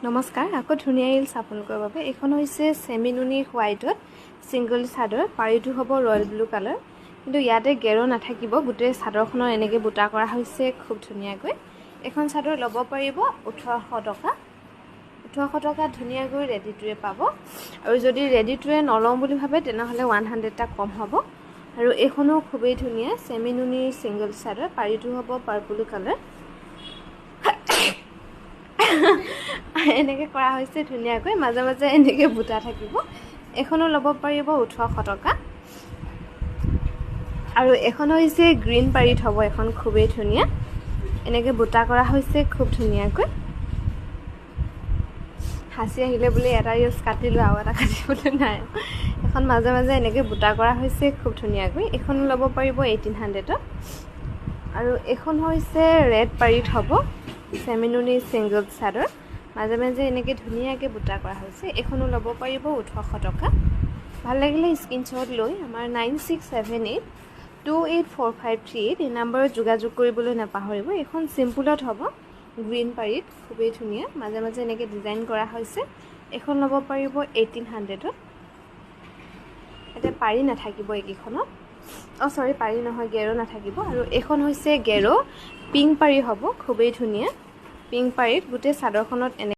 নমস্কাৰ আকৌ ধুনীয়া ৰিলছ আপোনালোকৰ বাবে এইখন হৈছে চেমিনুনি হোৱাইটত ছিংগল চাদৰ পাৰিটো হ'ব ৰয়েল ব্লু কালাৰ কিন্তু ইয়াতে গেৰো নাথাকিব গোটেই চাদৰখনৰ এনেকৈ বুটা কৰা হৈছে খুব ধুনীয়াকৈ এখন চাদৰ ল'ব পাৰিব 1800 টকা 1800 টকা ধুনীয়াকৈ ৰেডিটোৱে পাব আৰু যদি ৰেডিটোৱে নলওঁ বুলি ভাবে তেনেহ'লে 100 টা কম হ'ব আৰু এইখনো খুবেই ধুনীয়া চেমিনুনিৰ ছিংগল চাদৰ পাৰিটো হ'ব পাৰ্পল কালাৰ এনেকৈ কৰা হৈছে ধুনীয়াকৈ মাজে মাজে এনেকৈ বুটা থাকিব এখনো ল'ব পাৰিব 1800 টকা আৰু এখন হৈছে গ্ৰীণ পাৰিত হ'ব এখন খুবেই ধুনীয়া এনেকৈ বুটা কৰা হৈছে খুব ধুনীয়াকৈ হাসি আহিলে বুলি এটা ৰিলছ কাটিলো আৰু এটা কাটিবলৈ নাই এখন মাজে মাজে এনেকৈ বুটা কৰা হৈছে খুব ধুনীয়াকৈ এখন ল'ব পাৰিব 1800 ত আৰু এখন হৈছে ৰেড পাৰিত হ'ব চেমিনুনি ছিংগল চাদৰ মাজে মাজে এনেকৈ ধুনীয়াকৈ বুটা কৰা হৈছে এখনো ল'ব পাৰিব 1800 টকা ভাল লাগিলে স্ক্ৰীনশ্বট লৈ আমাৰ 9678284538 এই নম্বৰত যোগাযোগ কৰিবলৈ নাপাহৰিব এখন চিম্পুলত হ'ব গ্ৰীণ পাৰিত খুবেই ধুনীয়া মাজে মাজে এনেকৈ ডিজাইন কৰা হৈছে এখন ল'ব পাৰিব 1800 ত এতিয়া পাৰি নাথাকিব এইকেইখনত সৰি পাৰি নহয় গেৰো নাথাকিব আৰু এখন হৈছে গেৰো পিংক পাৰি হ'ব খুবেই ধুনীয়া পিংক পাৰিত গোটেই চাদৰখনত এনে